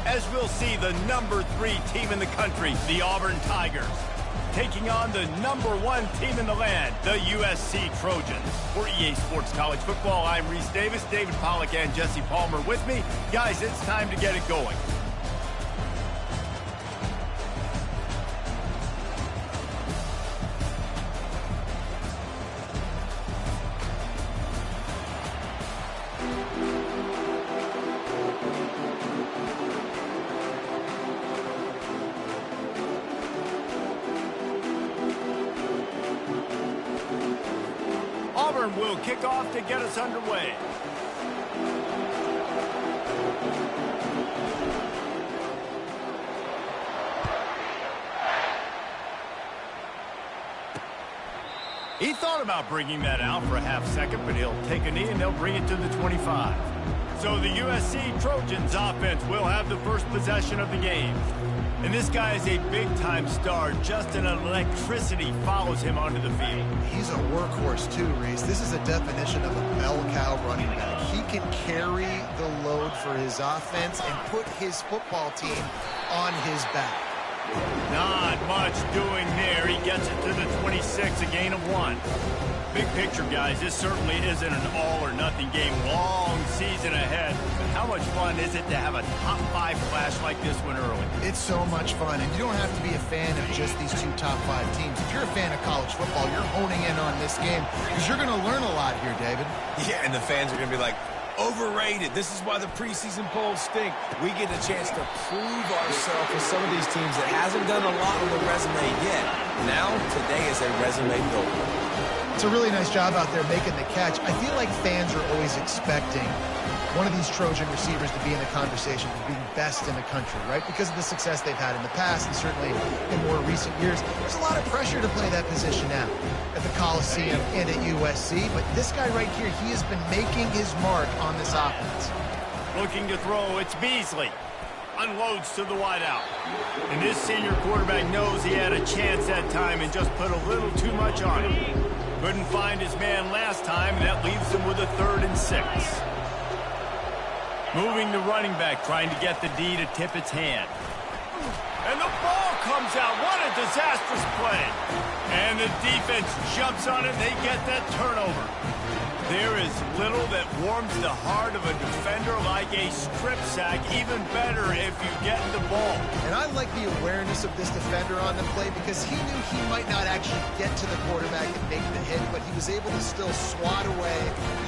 as we'll see the #3 team in the country, the Auburn Tigers, taking on the #1 team in the land, the USC Trojans. For EA Sports College Football, I'm Reese Davis, David Pollack, and Jesse Palmer with me. Guys, it's time to get it going. Auburn will kick off to get us underway. He thought about bringing that out for a half second, but he'll take a knee and they'll bring it to the 25. So the USC Trojans offense will have the first possession of the game. And this guy is a big-time star. Just an electricity follows him onto the field. He's a workhorse too, Reese. This is a definition of a bell cow running back. He can carry the load for his offense and put his football team on his back. Not much doing there. He gets it to the 26, a gain of 1. Big picture, guys, this certainly isn't an all-or-nothing game. Long season ahead. But how much fun is it to have a top 5 clash like this one early? It's so much fun, and you don't have to be a fan of just these 2 top 5 teams. If you're a fan of college football, you're honing in on this game because you're going to learn a lot here, David. Yeah, and the fans are going to be like, overrated. This is why the preseason polls stink. We get a chance to prove ourselves with some of these teams that hasn't done a lot on the resume yet. Now, today is a resume builder. It's a really nice job out there making the catch. I feel like fans are always expecting one of these Trojan receivers to be in the conversation for being best in the country, right? Because of the success they've had in the past and certainly in more recent years. There's a lot of pressure to play that position now at the Coliseum and at USC. But this guy right here, he has been making his mark on this offense. Looking to throw, it's Beasley. Unloads to the wideout. And this senior quarterback knows he had a chance that time and just put a little too much on him. Couldn't find his man last time, and that leaves him with a 3rd and 6. Moving the running back, trying to get the D to tip its hand. And the ball comes out. What a disastrous play. And the defense jumps on it. They get that turnover. There is little that warms the heart of a defender like a strip sack. Even better if you get the ball. And I like the awareness of this defender on the play because he knew he might not actually get to the quarterback and make the hit, but he was able to still swat away,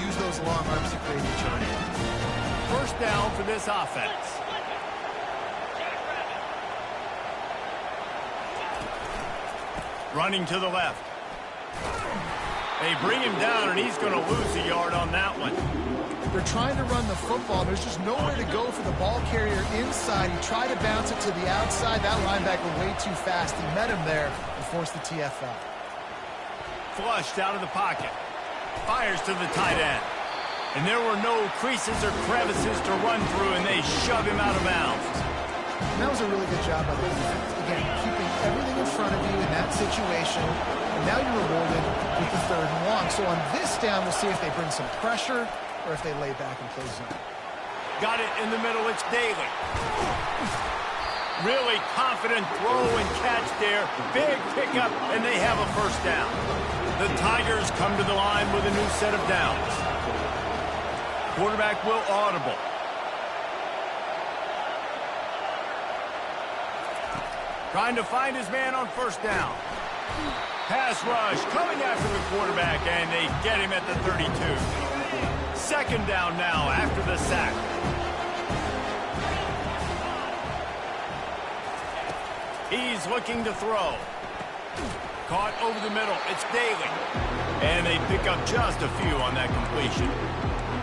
use those long arms to create the turn. First down for this offense. Running to the left. They bring him down, and he's going to lose a yard on that one. They're trying to run the football. There's just nowhere to go for the ball carrier inside. He tried to bounce it to the outside. That linebacker way too fast. He met him there and forced the TFL. Flushed out of the pocket. Fires to the tight end. And there were no creases or crevices to run through, and they shove him out of bounds. And that was a really good job by the defense. Again, keeping everything in front of you in that situation. And now you're rewarded with the 3rd and long. So on this down, we'll see if they bring some pressure or if they lay back and play zone. Got it in the middle. It's Daly. Really confident throw and catch there. Big pickup, and they have a first down. The Tigers come to the line with a new set of downs. Quarterback will audible. Trying to find his man on first down. Pass rush coming after the quarterback, and they get him at the 32. 2nd down now after the sack. He's looking to throw. Caught over the middle. It's Daly. And they pick up just a few on that completion.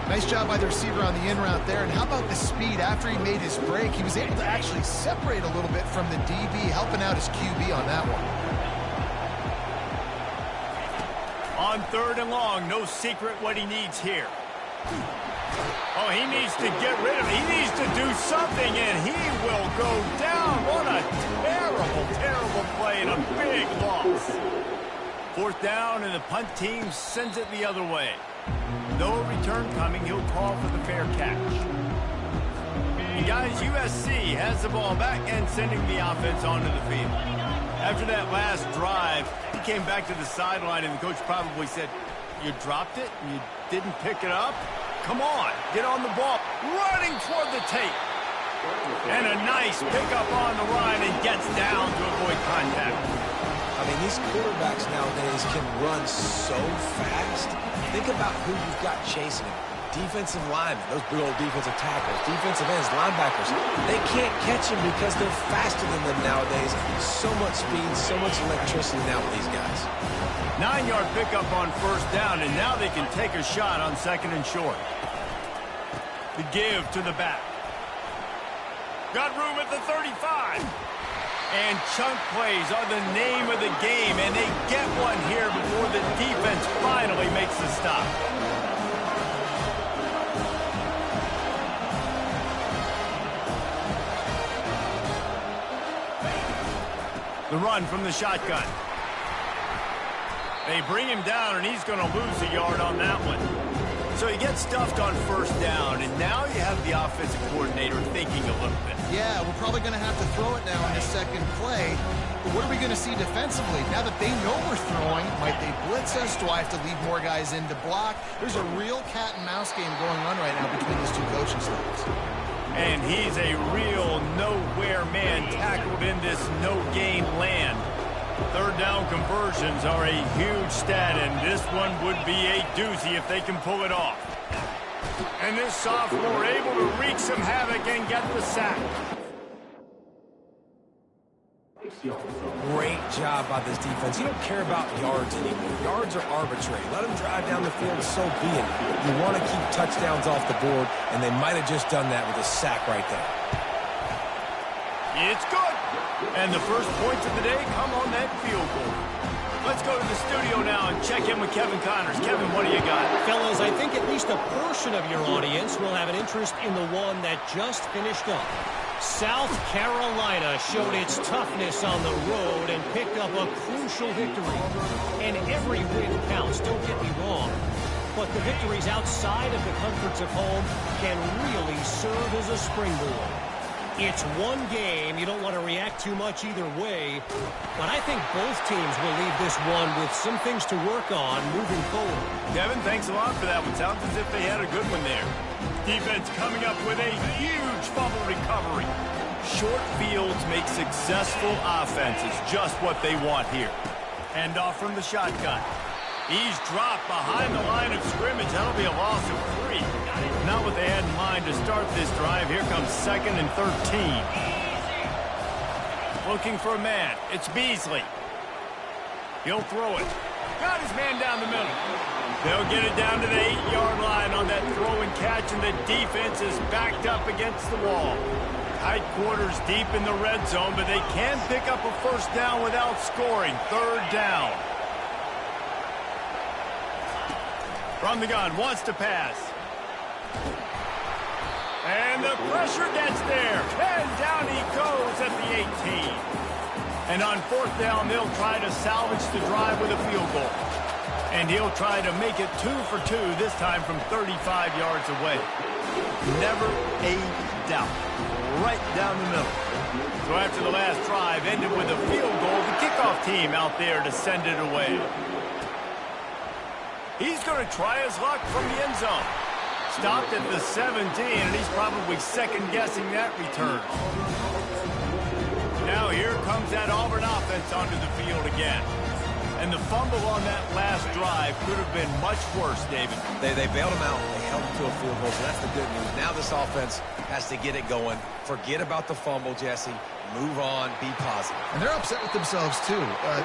Nice job by the receiver on the in route there. And how about the speed after he made his break? He was able to actually separate a little bit from the DB, helping out his QB on that one. On 3rd and long, no secret what he needs here. Oh, he needs to get rid of it. He needs to do something, and he will go down. What a terrible, terrible play and a big loss. 4th down, and the punt team sends it the other way. No return coming. He'll call for the fair catch. And guys, USC has the ball back and sending the offense onto the field. After that last drive, he came back to the sideline, and the coach probably said, "You dropped it and you didn't pick it up? Come on, get on the ball." Running toward the tape. And a nice pickup on the line and gets down to avoid contact. I mean, these quarterbacks nowadays can run so fast. Think about who you've got chasing them. Defensive linemen, those big old defensive tackles, defensive ends, linebackers. They can't catch them because they're faster than them nowadays. So much speed, so much electricity now with these guys. 9-yard pickup on first down, and now they can take a shot on second and short. The give to the back. Got room at the 35. And chunk plays are the name of the game, and they get one here before the defense finally makes the stop. The run from the shotgun. They bring him down, and he's going to lose a yard on that one. So he gets stuffed on first down, and now you have the offensive coordinator thinking a little bit. Yeah, we're probably going to have to throw it now in the second play. But what are we going to see defensively? Now that they know we're throwing, might they blitz us? Do I have to leave more guys in to block? There's a real cat-and-mouse game going on right now between these two coaching staffs. And he's a real nowhere man tackled in this no-gain land. Third down conversions are a huge stat, and this one would be a doozy if they can pull it off. And this sophomore able to wreak some havoc and get the sack. Great job by this defense. You don't care about yards anymore. Yards are arbitrary. Let them drive down the field, so be it. You want to keep touchdowns off the board, and they might have just done that with a sack right there. It's good. And the first points of the day come on that field goal. Let's go to the studio now and check in with Kevin Connors. Kevin, what do you got? Fellas, I think at least a portion of your audience will have an interest in the one that just finished up. South Carolina showed its toughness on the road and picked up a crucial victory. And every win counts, don't get me wrong. But the victories outside of the comforts of home can really serve as a springboard. It's one game. You don't want to react too much either way. But I think both teams will leave this one with some things to work on moving forward. Kevin, thanks a lot for that one. Sounds as if they had a good one there. Defense coming up with a huge fumble recovery. Short fields make successful offenses just what they want here. Hand off from the shotgun. He's dropped behind the line of scrimmage. That'll be a loss of 3. Not what they had in mind to start this drive. Here comes 2nd and 13. Looking for a man. It's Beasley. He'll throw it. Got his man down the middle. They'll get it down to the 8-yard line on that throw and catch, and the defense is backed up against the wall. Tight quarters deep in the red zone, but they can pick up a first down without scoring. 3rd down. From the gun, wants to pass. And the pressure gets there. And down he goes at the 18. And on 4th down, they'll try to salvage the drive with a field goal. And he'll try to make it 2 for 2, this time from 35 yards away. Never a doubt. Right down the middle. So after the last drive ended with a field goal, the kickoff team out there to send it away. He's going to try his luck from the end zone. Stopped at the 17, and he's probably second-guessing that return. Now here comes that Auburn offense onto the field again. And the fumble on that last drive could have been much worse, David. They bailed him out. They held him to a field goal, so that's the good news. Now this offense has to get it going. Forget about the fumble, Jesse. Move on. Be positive. And they're upset with themselves, too.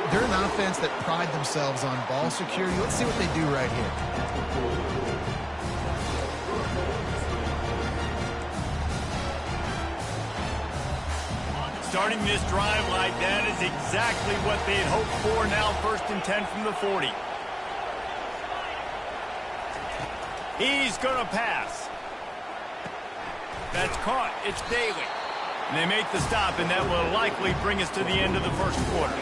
They're an offense that pride themselves on ball security. Let's see what they do right here. Starting this drive like that is exactly what they'd hoped for. Now 1st and 10 from the 40. He's going to pass. That's caught. It's Daly. And they make the stop, and that will likely bring us to the end of the first quarter.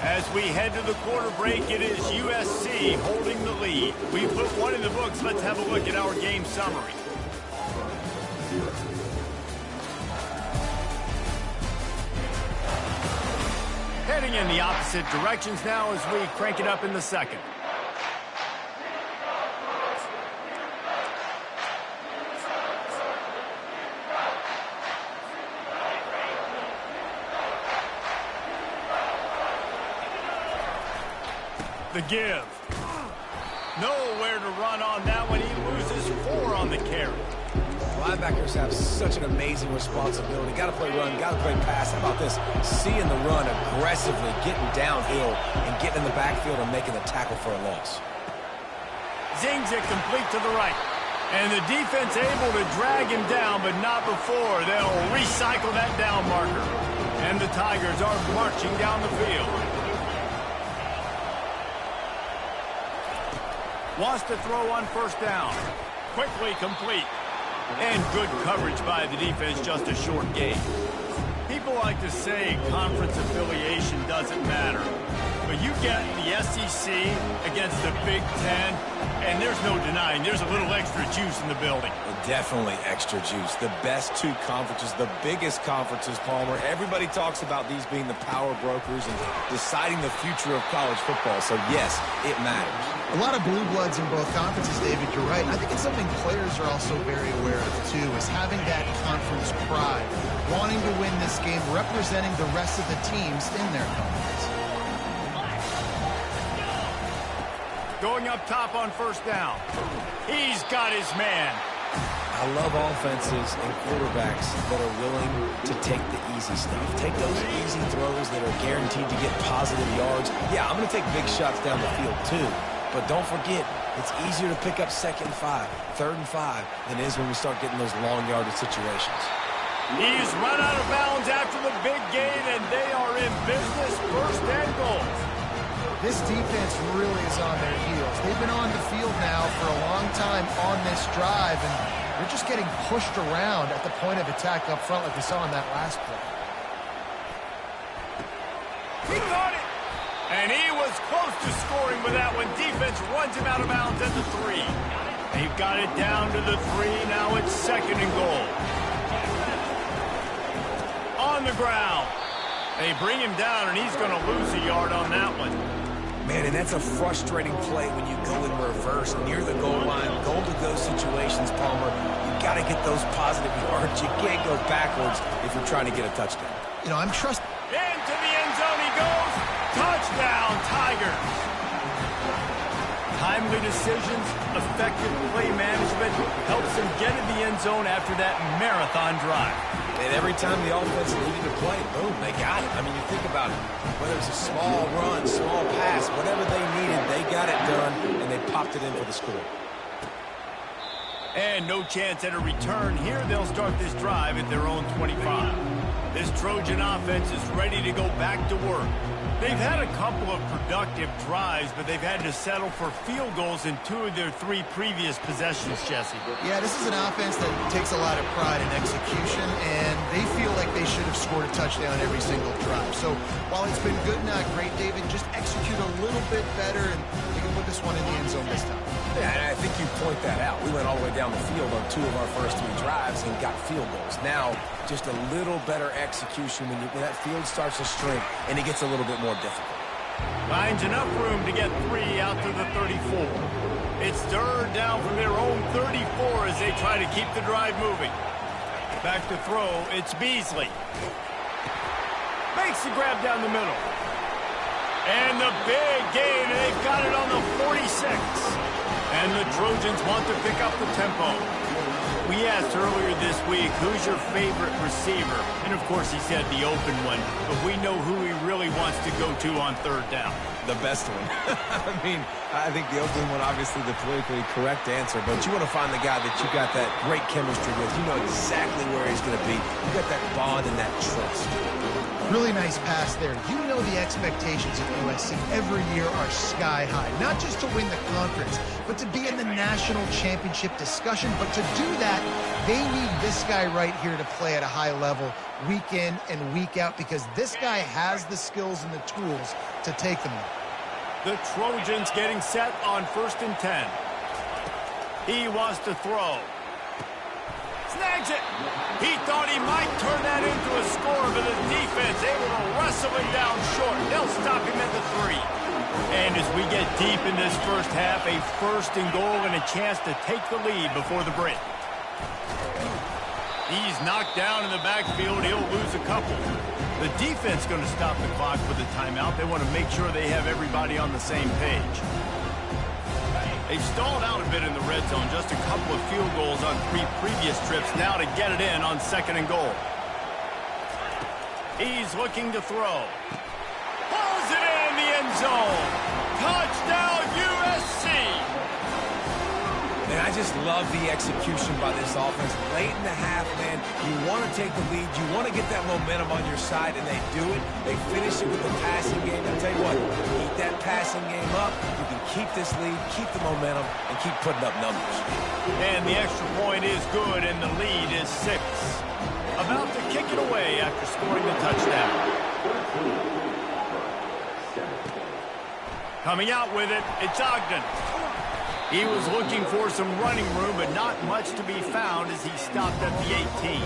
As we head to the quarter break, it is USC holding the lead. We put one in the books. Let's have a look at our game summary. Heading in the opposite directions now as we crank it up in the second. The give. Nowhere to run on that one. He loses 4 on the carry. Linebackers have such an amazing responsibility. Got to play run, got to play pass. How about this? Seeing the run aggressively, getting downhill, and getting in the backfield and making the tackle for a loss. Zings it complete to the right. And the defense able to drag him down, but not before. They'll recycle that down marker. And the Tigers are marching down the field. Wants to throw on first down. Quickly complete. And good coverage by the defense, just a short gain. People like to say conference affiliation doesn't matter. But you get the SEC against the Big Ten, and there's no denying there's a little extra juice in the building. Definitely extra juice. The best 2 conferences, the biggest conferences, Palmer. Everybody talks about these being the power brokers and deciding the future of college football. So, yes, it matters. A lot of blue bloods in both conferences, David. You're right. I think it's something players are also very aware of, too, is having that conference pride, wanting to win this game, representing the rest of the teams in their conference. Going up top on first down. He's got his man. I love offenses and quarterbacks that are willing to take the easy stuff. Take those easy throws that are guaranteed to get positive yards. Yeah, I'm going to take big shots down the field, too. But don't forget, it's easier to pick up 2nd and 5, 3rd and 5 than it is when we start getting those long yardage situations. He's run out of bounds after the big gain, and they are in business, 1st and goal. This defense really is on their heels. They've been on the field now for a long time on this drive, and they're just getting pushed around at the point of attack up front like we saw in that last play. He got it! And he was close to scoring with that one. Defense runs him out of bounds at the 3. They've got it down to the 3. Now it's 2nd and goal. On the ground. They bring him down, and he's going to lose a yard on that one. Man, and that's a frustrating play when you go in reverse near the goal line. Goal-to-go situations, Palmer. You got to get those positive yards. You can't go backwards if you're trying to get a touchdown. You know, I'm trusting. Into the end zone he goes. Touchdown, Tigers. Timely decisions, effective play management helps them get in the end zone after that marathon drive. And every time the offense needed to play, boom, they got it. I mean, you think about it. Whether it's a small run, small pass, whatever they needed, they got it done, and they popped it in for the score. And no chance at a return here. They'll start this drive at their own 25. This Trojan offense is ready to go back to work. They've had a couple of productive drives, but they've had to settle for field goals in 2 of their 3 previous possessions, Jesse. Yeah, this is an offense that takes a lot of pride in execution, and they feel like they should have scored a touchdown every single drive. So while it's been good, not great, David, just execute a little bit better, and you can put this one in the end zone this time. Yeah, and I think you point that out. We went all the way down the field on 2 of our first 3 drives and got field goals. Now, just a little better execution when that field starts to shrink and it gets a little bit more difficult. Finds enough room to get 3 out to the 34. It's 3rd down from their own 34 as they try to keep the drive moving. Back to throw, it's Beasley. Makes the grab down the middle. And the big gain, and they've got it on the 46. And the Trojans want to pick up the tempo. We asked earlier this week, who's your favorite receiver? And, of course, he said the open one. But we know who he really wants to go to on 3rd down. The best one. I mean, I think the open one, obviously the politically correct answer. But you want to find the guy that you got that great chemistry with. You know exactly where he's going to be. You got that bond and that trust. Really nice pass there. You know the expectations of USC every year are sky high. Not just to win the conference, but to be in the national championship discussion. But to do that, they need this guy right here to play at a high level. week in and week out because this guy has the skills and the tools to take them there. The Trojans getting set on 1st and 10. He wants to throw. Snags it. He thought he might turn that into a score, but the defense able to wrestle him down short. They'll stop him at the 3. And as we get deep in this first half, a 1st and goal and a chance to take the lead before the break. He's knocked down in the backfield. He'll lose a couple. The defense going to stop the clock with a timeout. They want to make sure they have everybody on the same page. They've stalled out a bit in the red zone. Just a couple of field goals on 3 previous trips. Now to get it in on 2nd and goal. He's looking to throw. Pulls it in the end zone. Touchdown, USC. Man, I just love the execution by this offense. Late in the half, man, you want to take the lead. You want to get that momentum on your side, and they do it. They finish it with the passing game. I'll tell you what, keep that passing game up. You can keep this lead, keep the momentum, and keep putting up numbers. And the extra point is good, and the lead is 6. About to kick it away after scoring the touchdown. Coming out with it, it's Ogden. He was looking for some running room, but not much to be found as he stopped at the 18.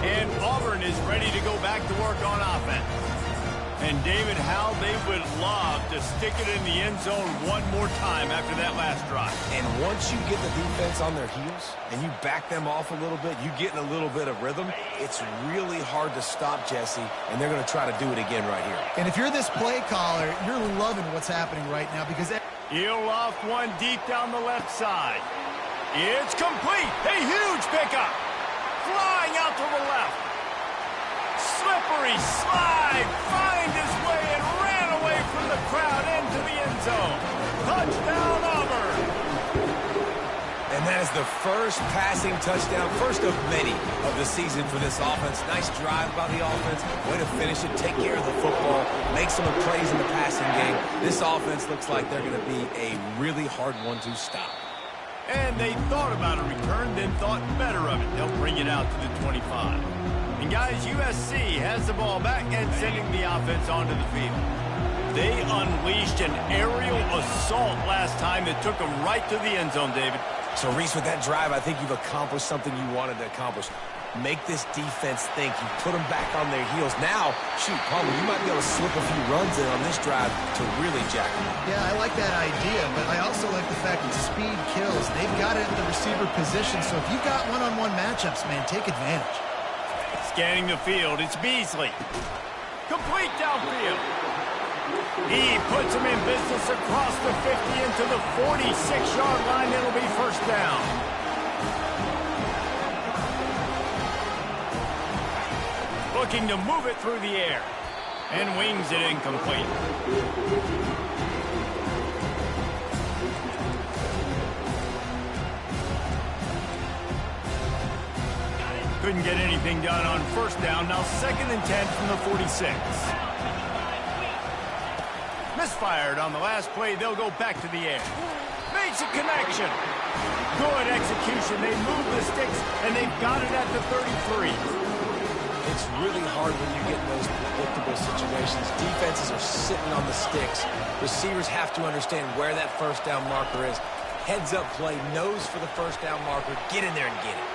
And Auburn is ready to go back to work on offense. And David, how they would love to stick it in the end zone one more time after that last drive. And once you get the defense on their heels and you back them off a little bit, you get in a little bit of rhythm, it's really hard to stop, Jesse, and they're going to try to do it again right here. And if you're this play caller, you're loving what's happening right now because he'll loft one deep down the left side. It's complete. A huge pickup. Flying out to the left. Slippery slide. Find his way and ran away from the crowd into the end zone. Touchdown, Auburn. And that is the first passing touchdown, first of many of the season for this offense. Nice drive by the offense. Way to finish it, take care of the football, make some plays in the passing game. This offense looks like they're going to be a really hard one to stop. And they thought about a return, then thought better of it. They'll bring it out to the 25. And guys, USC has the ball back and sending the offense onto the field. They unleashed an aerial assault last time that took them right to the end zone, David. So, Reese, with that drive, I think you've accomplished something you wanted to accomplish. Make this defense think. You put them back on their heels. Now, shoot, Palmer, you might be able to slip a few runs in on this drive to really jack them up. Yeah, I like that idea, but I also like the fact that speed kills. They've got it at the receiver position, so if you've got one-on-one matchups, man, take advantage. Scanning the field, it's Beasley. Complete downfield. He puts him in business across the 50 into the 46-yard line. It'll be first down. Looking to move it through the air. And wings it incomplete. Couldn't get anything done on first down. Now 2nd and 10 from the 46. Misfired on the last play. They'll go back to the air. Makes a connection. Good execution. They move the sticks, and they've got it at the 33. It's really hard when you get in those predictable situations. Defenses are sitting on the sticks. Receivers have to understand where that first down marker is. Heads up play, nose for the first down marker. Get in there and get it.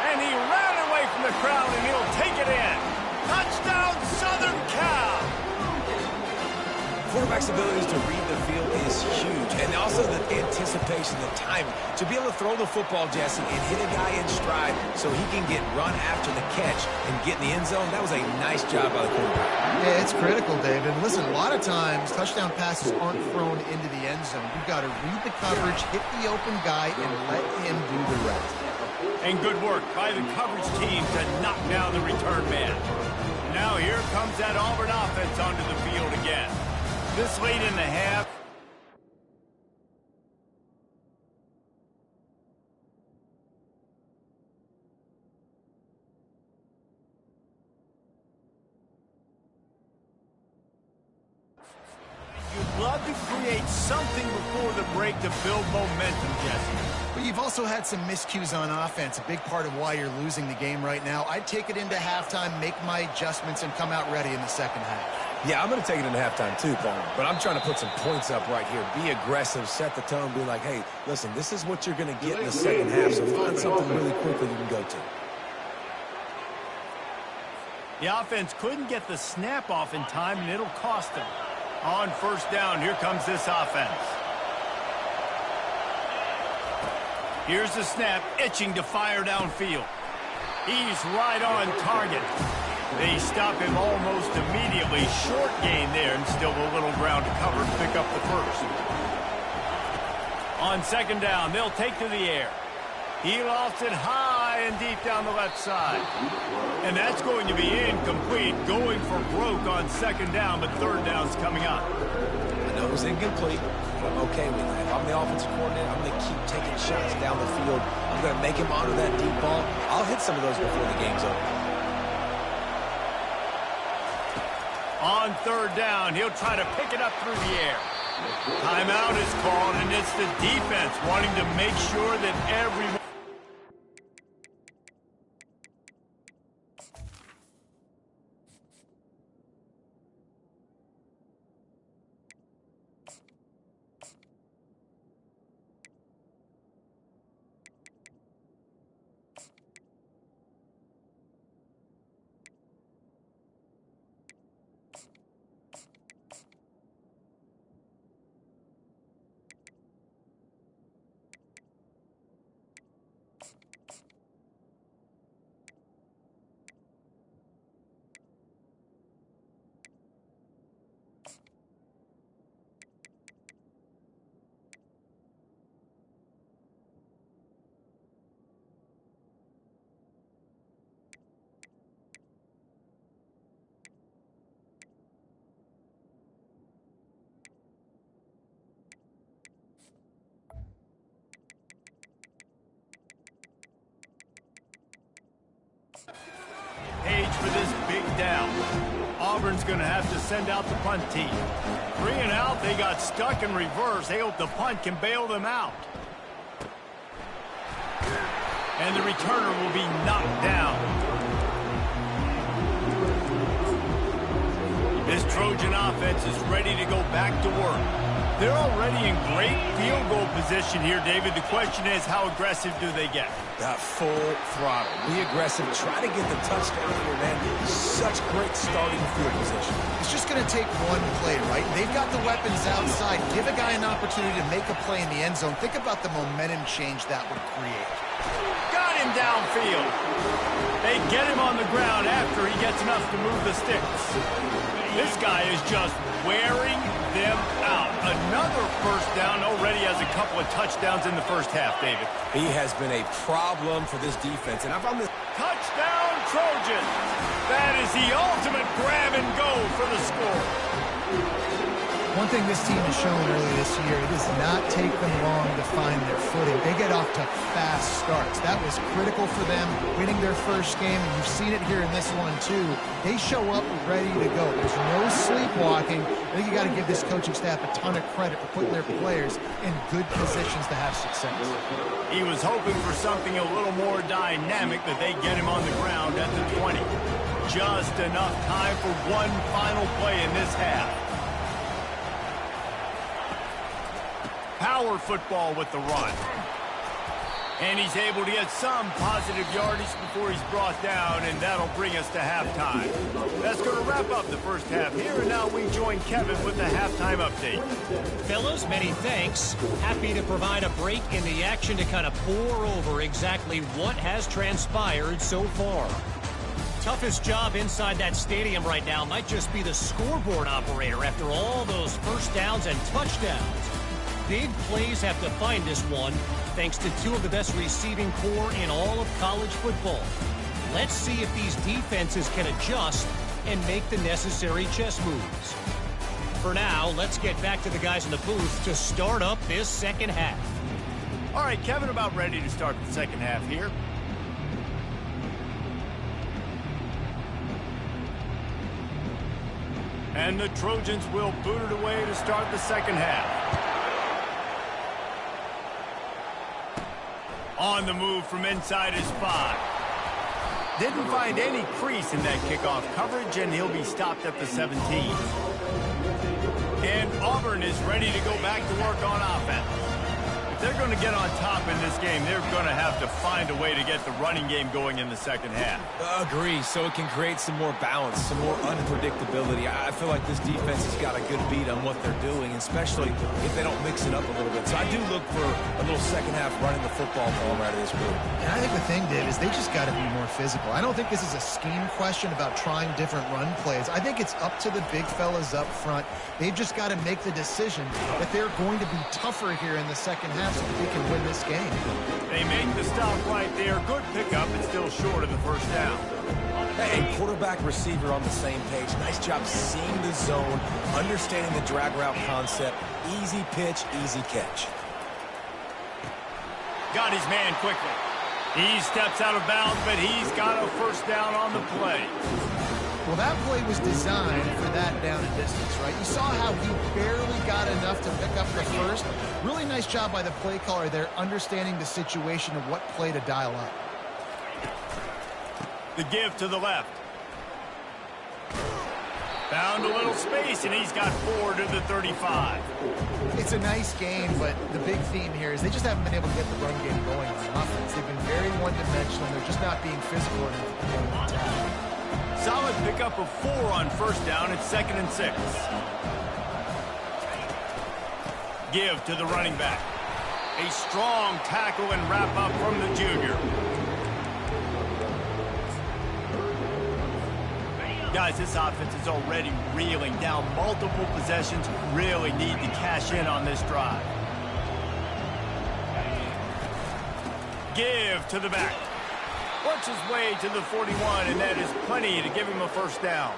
And he ran away from the crowd, and he'll take it in. Touchdown, Southern Cal. Quarterback's abilities to read the field is huge, and also the anticipation, the timing. To be able to throw the football, Jesse, and hit a guy in stride so he can get run after the catch and get in the end zone, that was a nice job by the quarterback. Yeah, it's critical, David. Listen, a lot of times touchdown passes aren't thrown into the end zone. You've got to read the coverage, hit the open guy, and let him do the rest. And good work by the coverage team to knock down the return man. Now here comes that Auburn offense onto the field again. This late in the half. You'd love to create something before the break to build momentum, Jesse. But you've also had some miscues on offense, a big part of why you're losing the game right now. I'd take it into halftime, make my adjustments, and come out ready in the second half. Yeah, I'm going to take it into halftime too, Paul. But I'm trying to put some points up right here. Be aggressive, set the tone, be like, hey, listen, this is what you're going to get in the second half, so find something really quickly you can go to. The offense couldn't get the snap off in time, and it'll cost them. On first down, here comes this offense. Here's the snap, itching to fire downfield. He's right on target. They stop him almost immediately. Short gain there, and still a little ground to cover to pick up the first. On second down, they'll take to the air. He lofts it high and deep down the left side. And that's going to be incomplete, going for broke on second down, but third down's coming up. I know it was incomplete, but I'm okay with that. If I'm the offensive coordinator, I'm going to keep taking shots down the field. I'm going to make him honor that deep ball. I'll hit some of those before the game's over. On third down, he'll try to pick it up through the air. Timeout is called, and it's the defense wanting to make sure that everyone... For this big down. Auburn's going to have to send out the punt team. 3 and out, they got stuck in reverse. They hope the punt can bail them out. And the returner will be knocked down. This Trojan offense is ready to go back to work. They're already in great field goal position here, David. The question is, how aggressive do they get? Full throttle. Be aggressive. Try to get the touchdown here, man. Such great starting field position. It's just going to take one play, right? They've got the weapons outside. Give a guy an opportunity to make a play in the end zone. Think about the momentum change that would create. Got him downfield. They get him on the ground after he gets enough to move the sticks. This guy is just wearing them out. Another first down, already has a couple of touchdowns in the first half, David. He has been a problem for this defense. And I found this... Touchdown, Trojan! That is the ultimate grab and go for the score. One thing this team has shown early this year, it does not take them long to find their footing. They get off to fast starts. That was critical for them, winning their first game, and you've seen it here in this one too. They show up ready to go. There's no sleepwalking. I think you got to give this coaching staff a ton of credit for putting their players in good positions to have success. He was hoping for something a little more dynamic, but they get him on the ground at the 20. Just enough time for one final play in this half. Power football with the run. And he's able to get some positive yardage before he's brought down, and that'll bring us to halftime. That's going to wrap up the first half here, and now we join Kevin with the halftime update. Fellas, many thanks. Happy to provide a break in the action to kind of pour over exactly what has transpired so far. Toughest job inside that stadium right now might just be the scoreboard operator after all those first downs and touchdowns. Big plays have defined this one, thanks to two of the best receiving corps in all of college football. Let's see if these defenses can adjust and make the necessary chess moves. For now, let's get back to the guys in the booth to start up this second half. All right, Kevin, about ready to start the second half here. And the Trojans will boot it away to start the second half. On the move from inside his 5. Didn't find any crease in that kickoff coverage, and he'll be stopped at the 17. And Auburn is ready to go back to work on offense. If they're going to get on top in this game, they're going to have to find a way to get the running game going in the second half. Agree, so it can create some more balance, some more unpredictability. I feel like this defense has got a good beat on what they're doing, especially if they don't mix it up a little bit. So I do look for a little second half running the football ball out of this group. And I think the thing, Dave, is they just got to be more physical. I don't think this is a scheme question about trying different run plays. I think it's up to the big fellas up front. They've just got to make the decision that they're going to be tougher here in the second half so that they can win this game. They make the stop right there. Good pickup, but still short of the first down. Hey, quarterback, receiver on the same page. Nice job seeing the zone, understanding the drag route concept. Easy pitch, easy catch. Got his man quickly. He steps out of bounds, but he's got a first down on the play. Well, that play was designed for that down and distance, right? You saw how he barely got enough to pick up the first. Really nice job by the play caller there, understanding the situation of what play to dial up. The give to the left. Found a little space, and he's got 4 to the 35. It's a nice game, but the big theme here is they just haven't been able to get the run game going on offense. They've been very one-dimensional. They're just not being physical enough to attack. Solid pickup of 4 on first down. It's 2nd and 6. Give to the running back. A strong tackle and wrap up from the junior. Guys, this offense is already reeling down multiple possessions. Really need to cash in on this drive. Give to the back. Works his way to the 41, and that is plenty to give him a first down.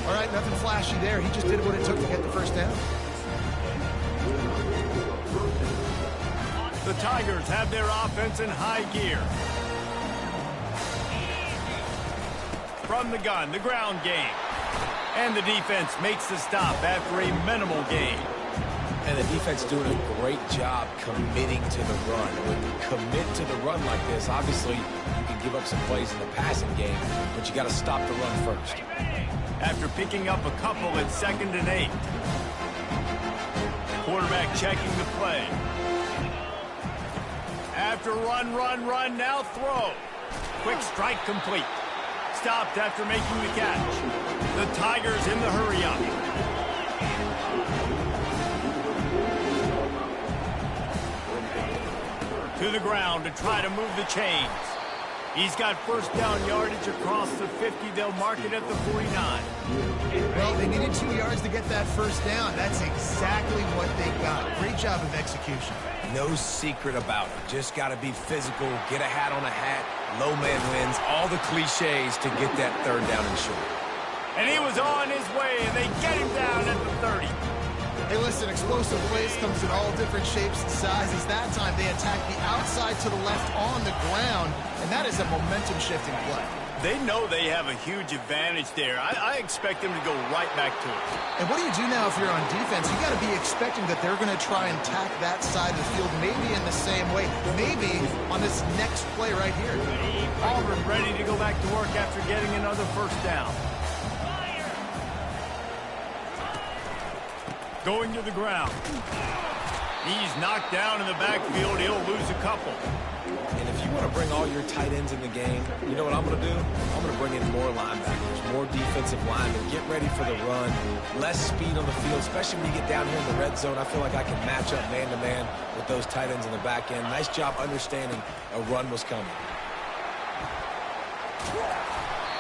All right, nothing flashy there. He just did what it took to get the first down. The Tigers have their offense in high gear. From the gun, the ground game. And the defense makes the stop after a minimal gain. And the defense doing a great job committing to the run. When you commit to the run like this, obviously you can give up some plays in the passing game, but you got to stop the run first. After picking up a couple at 2nd and 8. Quarterback checking the play. After run, now throw. Quick strike complete. Stopped after making the catch. The Tigers in the hurry-up. To the ground to try to move the chains. He's got first down yardage across the 50. They'll mark it at the 49. Well, they needed 2 yards to get that first down. That's exactly what they got. Great job of execution. No secret about it. Just got to be physical, get a hat on a hat, low man wins, all the cliches to get that third down and short. And he was on his way, and they get him down at the 30. Hey, listen, explosive plays comes in all different shapes and sizes. That time they attack the outside to the left on the ground, and that is a momentum-shifting play. They know they have a huge advantage there. I expect them to go right back to it. And what do you do now if you're on defense? You got to be expecting that they're going to try and attack that side of the field, maybe in the same way, maybe on this next play right here. Auburn ready to go back to work after getting another first down. Going to the ground. He's knocked down in the backfield. He'll lose a couple. And if you want to bring all your tight ends in the game, you know what I'm going to do? I'm going to bring in more linebackers, more defensive linemen, get ready for the run, less speed on the field, especially when you get down here in the red zone. I feel like I can match up man-to-man with those tight ends in the back end. Nice job understanding a run was coming.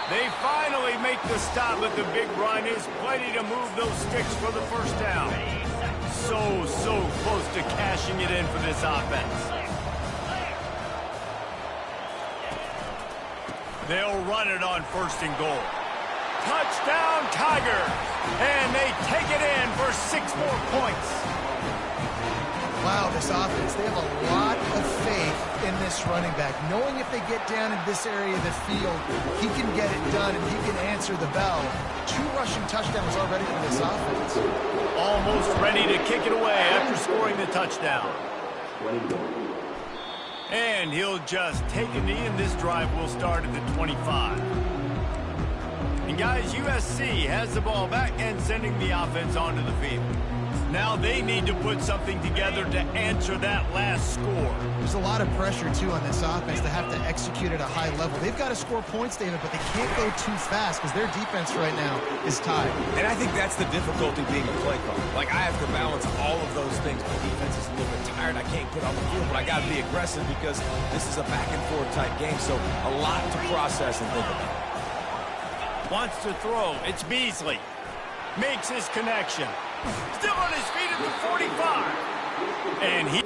They finally make the stop, but the big run is plenty to move those sticks for the first down. So close to cashing it in for this offense. They'll run it on 1st and goal. Touchdown, Tigers! And they take it in for 6 more points. Wow, this offense, they have a lot of faith in this running back. Knowing if they get down in this area of the field, he can get it done and he can answer the bell. 2 rushing touchdowns already for this offense. Almost ready to kick it away after scoring the touchdown. And he'll just take a knee, and this drive will start at the 25. And guys, USC has the ball back and sending the offense onto the field. Now they need to put something together to answer that last score. There's a lot of pressure, too, on this offense to have to execute at a high level. They've got to score points, David, but they can't go too fast because their defense right now is tied. And I think that's the difficulty being a play caller. Like, I have to balance all of those things. My defense is a little bit tired. I can't put on the field, but I got to be aggressive because this is a back-and-forth type game, so a lot to process and think about. Wants to throw. It's Beasley. Makes his connection. Still on his feet at the 45. And he...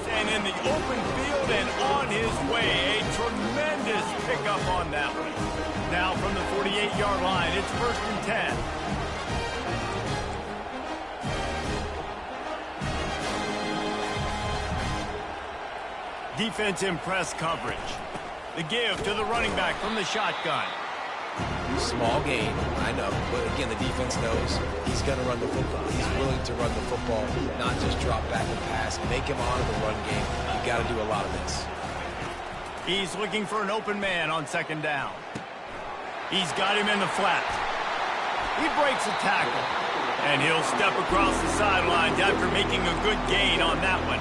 And in the open field and on his way. A tremendous pickup on that one. Now from the 48-yard line, it's 1st and 10. Defense in press coverage. The give to the running back from the shotgun. Small gain, I know, but again, the defense knows he's going to run the football. He's willing to run the football, not just drop back and pass, make him honor the run game. You got to do a lot of this. He's looking for an open man on 2nd down. He's got him in the flat. He breaks a tackle, and he'll step across the sidelines after making a good gain on that one.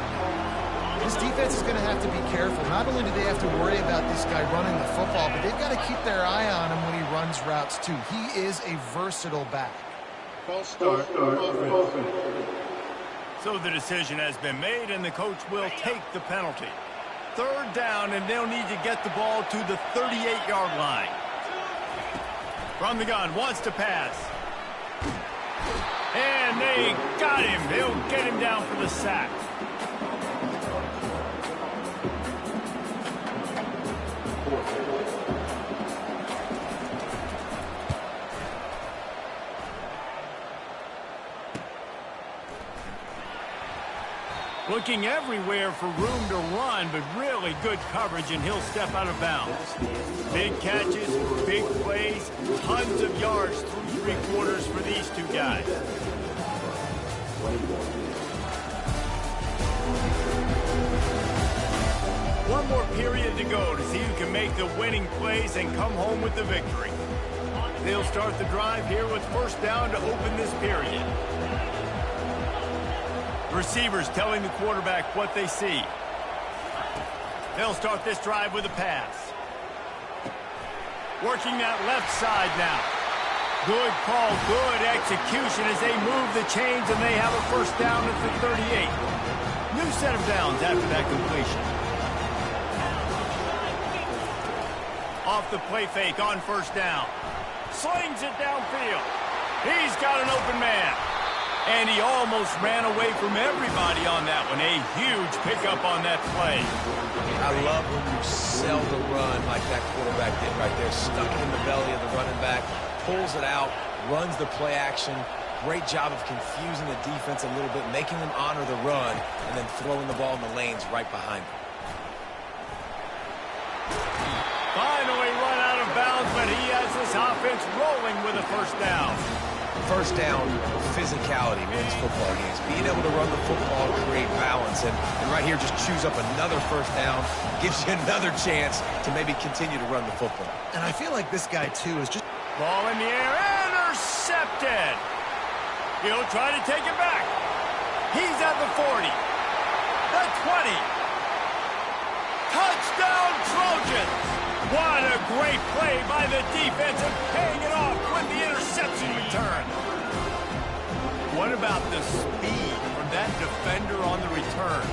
This defense is going to have to be careful. Not only do they have to worry about this guy running the football, but they've got to keep their eye on him when he runs routes, too. He is a versatile back. False start. So the decision has been made, and the coach will take the penalty. 3rd down, and they'll need to get the ball to the 38-yard line. From the gun, wants to pass. And they got him. They'll get him down for the sack. Looking everywhere for room to run, but really good coverage, and he'll step out of bounds. Big catches, big plays, tons of yards through 3 quarters for these 2 guys. One more period to go to see who can make the winning plays and come home with the victory. They'll start the drive here with 1st down to open this period. Receivers telling the quarterback what they see. They'll start this drive with a pass. Working that left side now. Good call, good execution as they move the chains, and they have a 1st down at the 38. New set of downs after that completion. Off the play fake on 1st down. Slings it downfield. He's got an open man. And he almost ran away from everybody on that one. A huge pickup on that play. I love when you sell the run like that quarterback did right there. Stuck it in the belly of the running back, pulls it out, runs the play action. Great job of confusing the defense a little bit, making them honor the run, and then throwing the ball in the lanes right behind them. Finally run out of bounds, but he has a this offense rolling with a first down. First down, physicality wins football games. Being able to run the football, create balance, and right here just choose up another first down, gives you another chance to maybe continue to run the football. And I feel like this guy, too, is just... Ball in the air, intercepted. He'll try to take it back. He's at the 40, the 20. Touchdown, Trojans. What a great play by the defense and paying it off with the interception return. What about the speed from that defender on the return?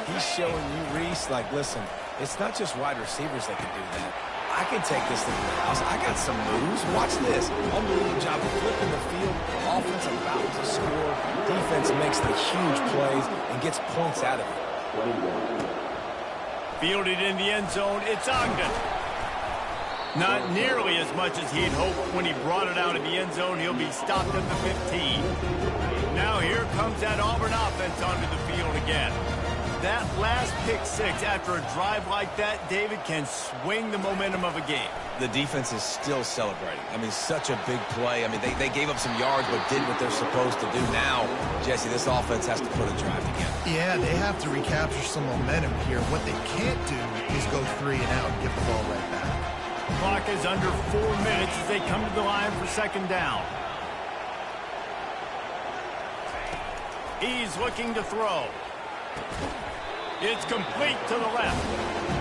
He's showing you, Reese, like, listen, it's not just wide receivers that can do that. I can take this thing to the house. I got some moves. Watch this. Unbelievable job of flipping the field. Offense about to score. Defense makes the huge plays and gets points out of it. Fielded in the end zone, it's Ogden. Not nearly as much as he'd hoped when he brought it out of the end zone. He'll be stopped at the 15. Now here comes that Auburn offense onto the field again. That last pick six after a drive like that, David, can swing the momentum of a game. The defense is still celebrating. I mean, such a big play. I mean, they gave up some yards but did what they're supposed to do. Now, Jesse, this offense has to put a drive together. Yeah, they have to recapture some momentum here. What they can't do is go 3 and out and get the ball right back. Clock is under 4 minutes as they come to the line for second down. He's looking to throw. It's complete to the left.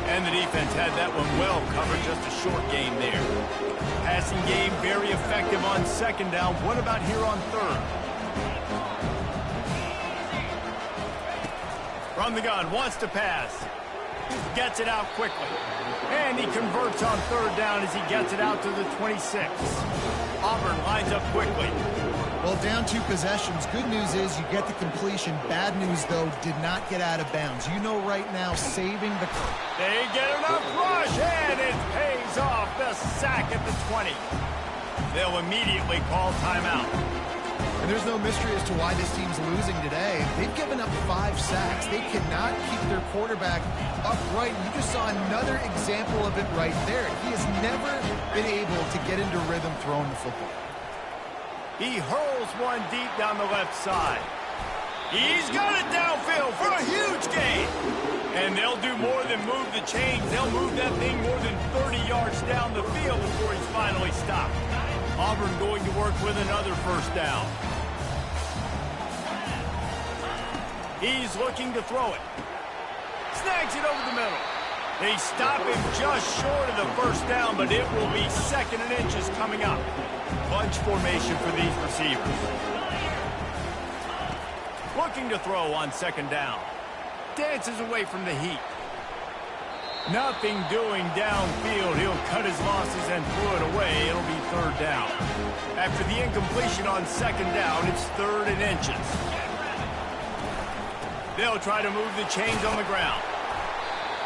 And the defense had that one well covered, just a short game there. Passing game very effective on second down. What about here on third? From the gun, wants to pass. Gets it out quickly. And he converts on third down as he gets it out to the 26. Auburn lines up quickly. Well, down 2 possessions. Good news is you get the completion. Bad news, though, did not get out of bounds. You know right now, saving the... They get enough rush, and it pays off. The sack at the 20. They'll immediately call timeout. And there's no mystery as to why this team's losing today. They've given up 5 sacks. They cannot keep their quarterback upright. You just saw another example of it right there. He has never been able to get into rhythm throwing the football. He hurls one deep down the left side. He's got it downfield for a huge gain. And they'll do more than move the chains. They'll move that thing more than 30 yards down the field before he's finally stopped. Auburn going to work with another first down. He's looking to throw it. Snags it over the middle. They stop him just short of the first down, but it will be 2nd and inches coming up. Bunch formation for these receivers. Looking to throw on second down. Dances away from the heat. Nothing doing downfield. He'll cut his losses and throw it away. It'll be 3rd down. After the incompletion on second down, it's 3rd and inches. They'll try to move the chains on the ground.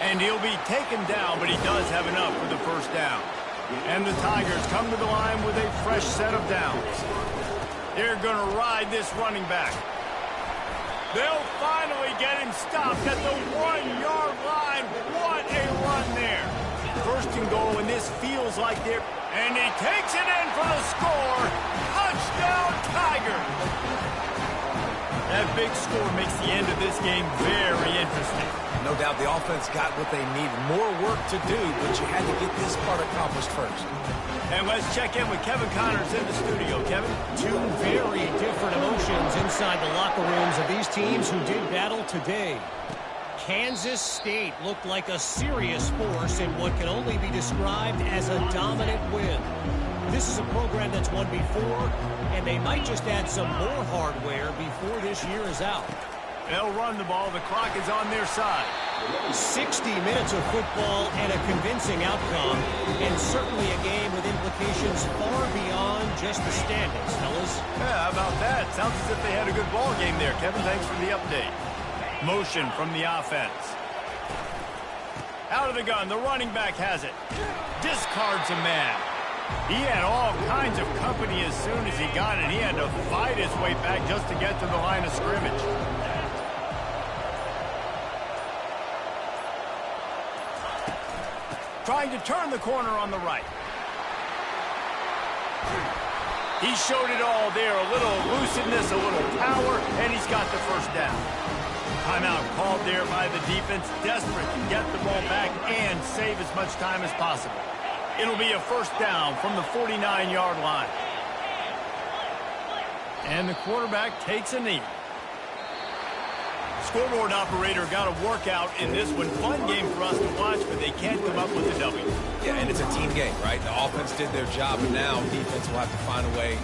And he'll be taken down, but he does have enough for the first down. And the Tigers come to the line with a fresh set of downs. They're going to ride this running back. They'll finally get him stopped at the 1-yard line. What a run there. 1st and goal, and this feels like they're... And he takes it in for the score. Touchdown, Tigers. That big score makes the end of this game very interesting. No doubt the offense got what they needed. More work to do, but you had to get this part accomplished first. And let's check in with Kevin Connors in the studio. Kevin? 2 very different emotions inside the locker rooms of these teams who did battle today. Kansas State looked like a serious force in what can only be described as a dominant win. This is a program that's won before, and they might just add some more hardware before this year is out. They'll run the ball. The clock is on their side. 60 minutes of football and a convincing outcome, and certainly a game with implications far beyond just the standings, fellas. Yeah, how about that? Sounds as if they had a good ball game there. Kevin, thanks for the update. Motion from the offense. Out of the gun, the running back has it. Discards a man. He had all kinds of company as soon as he got it. He had to fight his way back just to get to the line of scrimmage. Trying to turn the corner on the right. He showed it all there, a little elusiveness, a little power, and he's got the first down. Timeout called there by the defense, desperate to get the ball back and save as much time as possible. It'll be a first down from the 49-yard line. And the quarterback takes a knee. Scoreboard operator got a workout in this one. Fun game for us to watch, but they can't come up with a W. Yeah, and it's a team game, right? The offense did their job, and now defense will have to find a way